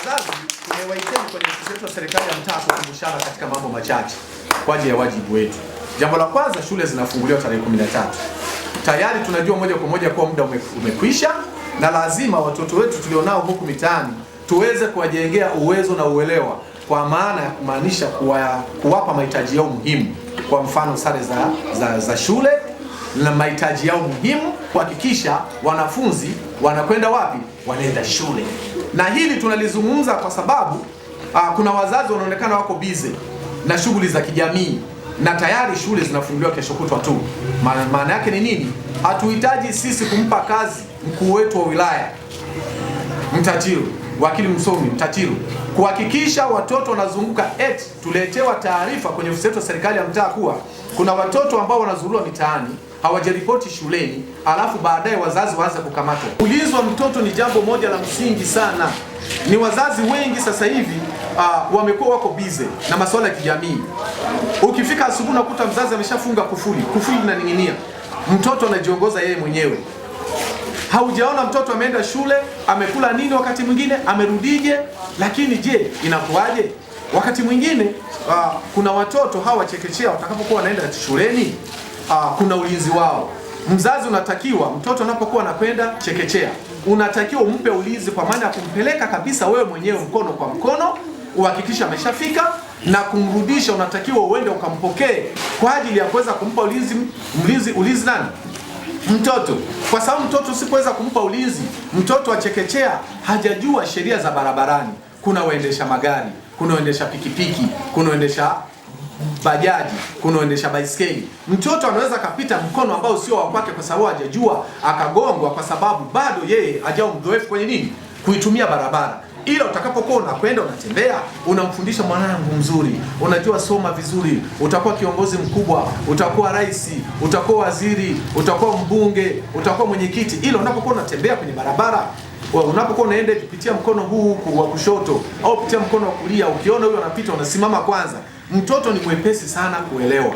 Wazazi tumewaiteni kwenye ofisi yetu ya serikali ya mtaa kukumbushana katika mambo machache kwa ajili ya wajibu wetu. Jambo la kwanza, shule zinafunguliwa tarehe 13. Tayari tunajua moja kwa moja kwa muda umekwisha, na lazima watoto wetu tulionao huku mitaani tuweze kuwajengea uwezo na uelewa, kwa maana ya kumaanisha kuwapa mahitaji yao muhimu. Kwa mfano sare za shule na mahitaji yao muhimu, kuhakikisha wanafunzi wanakwenda wapi? Wanaenda shule. Na hili tunalizungumza kwa sababu kuna wazazi wanaonekana wako busy na shughuli za kijamii, na tayari shule zinafunguliwa kesho kutwa tu. Maana yake ni nini? Hatuhitaji sisi kumpa kazi mkuu wetu wa wilaya Mtatiru, wakili msomi Mtatiru, kuhakikisha watoto wanazunguka tuletewa taarifa kwenye ofisi yetu ya serikali ya mtaa kuwa kuna watoto ambao wanazurura mitaani, hawajaripoti shuleni, alafu baadaye wazazi waanze kukamatwa. Ulinzi wa mtoto ni jambo moja la msingi sana. Ni wazazi wengi sasa hivi wamekuwa wako busy na masuala ya kijamii. Ukifika asubuhi unakuta mzazi ameshafunga kufuli inaning'inia, mtoto anajiongoza yeye mwenyewe. Haujaona mtoto ameenda shule, amekula nini, wakati mwingine amerudije. Lakini je, inakuwaje? Wakati mwingine kuna watoto hawa chekechea watakapokuwa wanaenda shuleni, kuna ulinzi wao. Mzazi unatakiwa, mtoto anapokuwa anakwenda chekechea, unatakiwa umpe ulinzi, kwa maana ya kumpeleka kabisa wewe mwenyewe mkono kwa mkono, uhakikisha ameshafika, na kumrudisha unatakiwa uende ukampokee kwa ajili ya kuweza kumpa ulinzi nani? Mtoto. Kwa sababu mtoto usipoweza kumpa ulinzi, mtoto wa chekechea hajajua sheria za barabarani. Kuna waendesha magari, kuna waendesha pikipiki, kuna waendesha bajaji, kuna waendesha baiskeli. Mtoto anaweza kapita mkono ambao sio wa kwake kwa sababu hajajua, akagongwa kwa sababu bado yeye hajawa mzoefu kwenye nini? Kuitumia barabara. Ila utakapokuwa unakwenda unatembea, unamfundisha mwanangu mzuri, unajua soma vizuri, utakuwa kiongozi mkubwa, utakuwa rais, utakuwa waziri, utakuwa mbunge, utakuwa mwenyekiti. Ila unapokuwa unatembea kwenye barabara, unapokuwa unaenda kupitia mkono huu wa kushoto au kupitia mkono wa kulia, ukiona huyo anapita unasimama kwanza. Mtoto ni mwepesi sana kuelewa.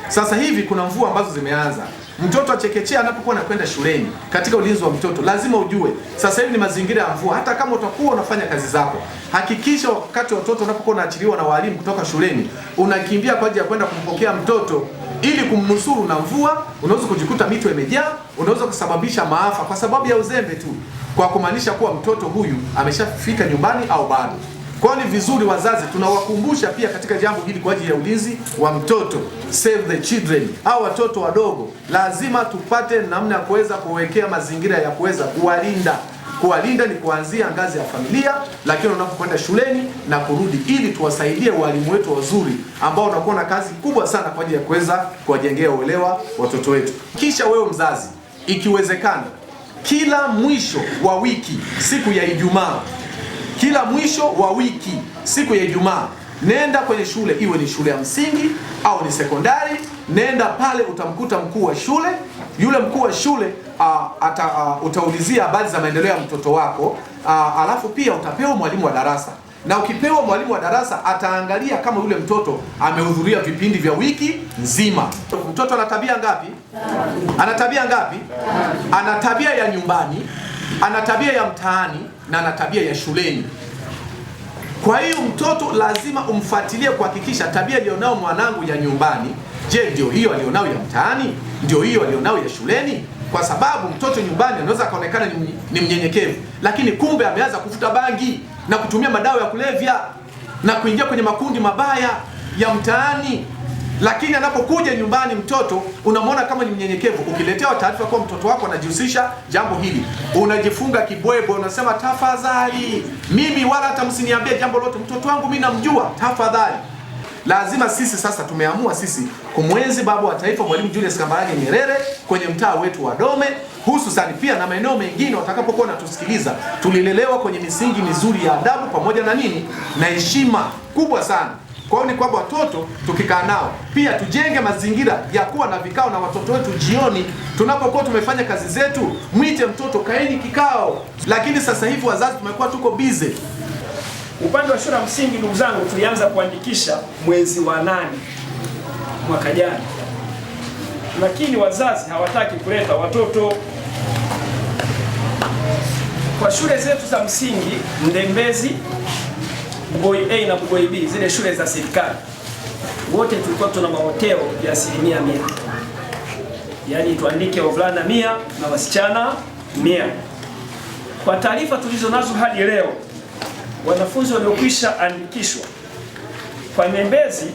Sasa hivi kuna mvua ambazo zimeanza. Mtoto achekechea anapokuwa anakwenda shuleni, katika ulinzi wa mtoto lazima ujue sasa hivi ni mazingira ya mvua. Hata kama utakuwa unafanya kazi zako, hakikisha wakati watoto unapokuwa unaachiliwa na walimu kutoka shuleni, unakimbia kwa ajili ya kwenda kumpokea mtoto ili kumnusuru na mvua. Unaweza kujikuta mito imejaa, unaweza kusababisha maafa kwa sababu ya uzembe tu, kwa kumaanisha kuwa mtoto huyu ameshafika nyumbani au bado. Kwa ni vizuri wazazi tunawakumbusha pia katika jambo hili kwa ajili ya ulinzi wa mtoto. Save the children. Hao watoto wadogo lazima tupate namna ya kuweza kuwekea mazingira ya kuweza kuwalinda. Kuwalinda ni kuanzia ngazi ya familia, lakini unapokwenda shuleni na kurudi, ili tuwasaidie walimu wetu wazuri ambao wanakuwa na kazi kubwa sana kwa ajili ya kuweza kuwajengea uelewa watoto wetu. Kisha wewe mzazi, ikiwezekana, kila mwisho wa wiki siku ya Ijumaa, kila mwisho wa wiki siku ya Ijumaa, nenda kwenye shule, iwe ni shule ya msingi au ni sekondari. Nenda pale, utamkuta mkuu wa shule. Yule mkuu wa shule utaulizia habari za maendeleo ya mtoto wako, alafu pia utapewa mwalimu wa darasa. Na ukipewa mwalimu wa darasa, ataangalia kama yule mtoto amehudhuria vipindi vya wiki nzima. Mtoto ana tabia ngapi? Ana tabia ngapi? Ana tabia ya nyumbani, ana tabia ya mtaani, na ana tabia ya shuleni. Kwa hiyo mtoto lazima umfuatilie kuhakikisha tabia alionao mwanangu ya nyumbani, je, ndio hiyo alionao ya mtaani? Ndio hiyo alionao ya shuleni? Kwa sababu mtoto nyumbani anaweza kaonekana ni mnyenyekevu, lakini kumbe ameanza kuvuta bangi na kutumia madawa ya kulevya na kuingia kwenye makundi mabaya ya mtaani. Lakini anapokuja nyumbani mtoto unamwona kama ni mnyenyekevu. Ukiletewa taarifa kwa mtoto wako anajihusisha jambo hili, unajifunga kibwebwe, unasema tafadhali, mimi wala hata msiniambie jambo lote, mtoto wangu mimi namjua, tafadhali. Lazima sisi sasa tumeamua sisi kumwenzi baba wa taifa Mwalimu Julius Kambarage Nyerere kwenye mtaa wetu wa Dome, hususan pia na maeneo mengine watakapokuwa natusikiliza. Tulilelewa kwenye misingi mizuri ya adabu pamoja na nini, na heshima kubwa sana. Kwa hiyo ni kwamba watoto tukikaa nao pia tujenge mazingira ya kuwa na vikao na watoto wetu jioni tunapokuwa tumefanya kazi zetu. Mwite mtoto, kaeni kikao. Lakini sasa hivi wazazi tumekuwa tuko busy. Upande wa shule ya msingi, ndugu zangu, tulianza kuandikisha mwezi wa 8 mwaka jana, lakini wazazi hawataki kuleta watoto. Kwa shule zetu za msingi Ndembezi, Bugoi A na Bugoi B, zile shule za serikali, wote tulikuwa tuna mahoteo ya 100%. Yaani tuandike wavulana 100 na wasichana 100. Kwa taarifa tulizo nazo hadi leo, wanafunzi waliokwisha andikishwa kwa Ndembezi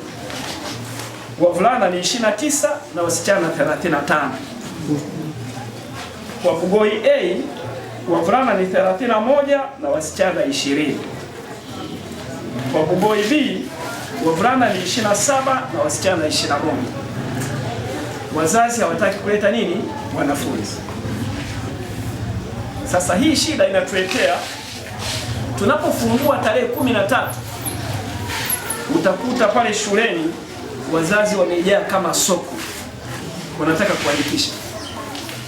wavulana ni 29 na wasichana 35. Kwa Bugoi A wavulana ni 31 na wasichana 20. Kwa Bugoi B wavulana ni 27 na wasichana 21. Wazazi hawataki kuleta nini? Wanafunzi. Sasa hii shida inatuletea, tunapofungua tarehe 13 utakuta pale shuleni wazazi wamejaa kama soko, wanataka kuandikisha.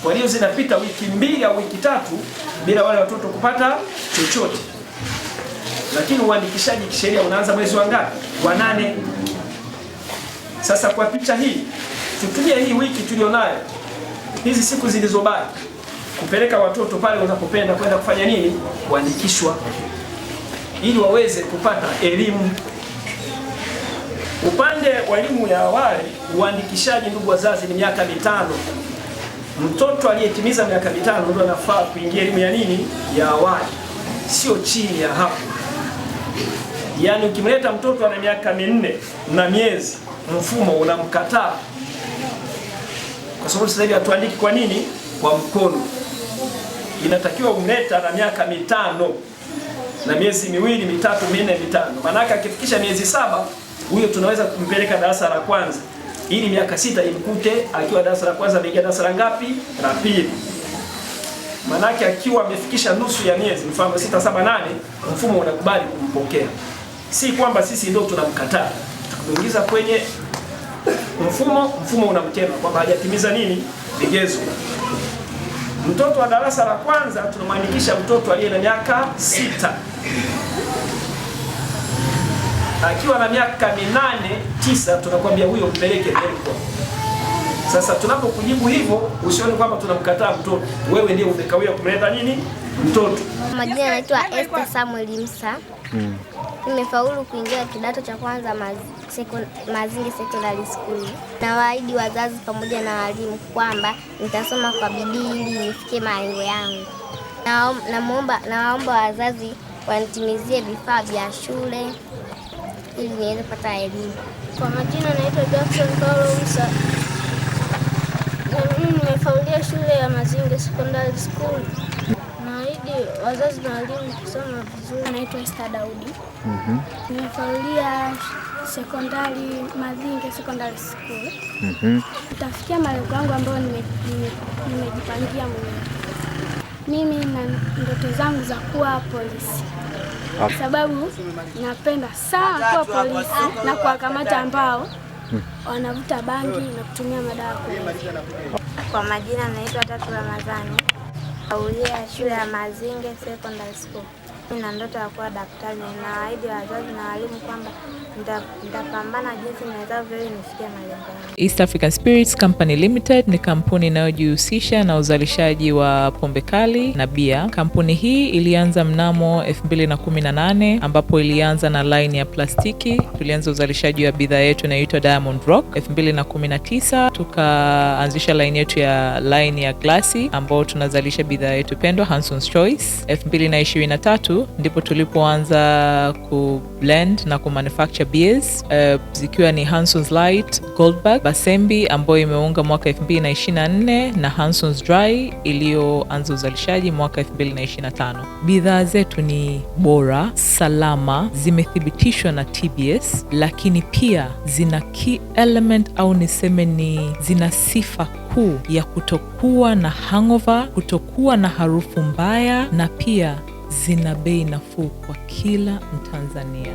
Kwa hiyo zinapita wiki 2 au wiki 3 bila wale watoto kupata chochote. Lakini uandikishaji kisheria unaanza mwezi wa ngapi? Wa 8. Sasa kwa picha hii, tutumie hii wiki tulionayo, hizi siku zilizobaki, kupeleka watoto pale wanapopenda kwenda kufanya nini? Kuandikishwa, ili waweze kupata elimu. Upande wa elimu ya awali, uandikishaji, ndugu wazazi, ni miaka 5. Mtoto aliyetimiza miaka 5 ndio anafaa kuingia elimu ya nini? Ya awali, sio chini ya hapo. Yaani ukimleta mtoto ana miaka 4 na miezi, mfumo unamkataa. Kwa sababu sasa hivi hatuandiki kwa nini? Kwa mkono. Inatakiwa umleta na miaka 5 na miezi 2, 3, 4, 5. Maana akifikisha miezi 7, huyo tunaweza kumpeleka darasa la kwanza, ili miaka 6 imkute akiwa darasa la kwanza ameingia darasa la ngapi? La pili. Maana akiwa amefikisha nusu ya miezi, mfano 6, 7, 8, mfumo unakubali kumpokea. Si kwamba sisi ndio tunamkataa. Tukiingiza kwenye mfumo unamtema kwamba hajatimiza nini? Vigezo. Mtoto wa darasa la kwanza tunamwandikisha mtoto aliye na miaka 6. Akiwa na miaka 8, 9 tunakwambia huyo mpeleke Elko. Sasa tunapokujibu hivyo, usione kwamba tunamkataa mtoto. Wewe ndiye umekawia kumleta nini? Mtoto. Majina naitwa Esther Samuel Msa. Nimefaulu kuingia kidato cha kwanza Mazinge Secondary School. Nawaahidi wazazi pamoja na walimu kwamba nitasoma kwa bidii ili nifikie malengo yangu. Nawaomba wazazi wanitimizie vifaa vya shule ili niweze kupata elimu. Kwa majina naitwa Jackson Paulo Msa. Mimi nimefaulia shule ya Mazinge Secondary School. Naahidi wazazi na walimu kusoma vizuri. Naitwa Esther Daudi. Nimefaulia sekondari Mazinge Secondary School. Nitafikia malengo yangu ambayo nimejipangia mwenyewe. Mimi na ndoto zangu za kuwa polisi. Kwa sababu napenda sana kuwa polisi na kuwakamata ambao wanavuta bangi na kutumia madawa kulevya. Kwa majina naitwa Tatu Ramadhani. Naulia shule ya Mazinge Secondary School. Nina ndoto ya kuwa daktari na naahidi wazazi na walimu kwamba nitapambana jinsi niwezavyo ili nifikie malengo yangu. East African Spirits Company Limited ni kampuni inayojihusisha na uzalishaji wa pombe kali na bia. Kampuni hii ilianza mnamo 2018 ambapo ilianza na line ya plastiki. Tulianza uzalishaji wa bidhaa yetu inayoitwa Diamond Rock. 2019 tukaanzisha line yetu ya line ya glasi ambao tunazalisha bidhaa yetu pendwa Hanson's Choice. 2023 ndipo tulipoanza ku blend na ku manufacture beers zikiwa ni Hanson's Light, Goldberg, Basembi ambayo imeunga mwaka 2024 na Hanson's Dry iliyoanza uzalishaji mwaka 2025. Bidhaa zetu ni bora, salama, zimethibitishwa na TBS, lakini pia zina key element au niseme ni zina sifa kuu ya kutokuwa na hangover, kutokuwa na harufu mbaya na pia zina bei nafuu kwa kila Mtanzania.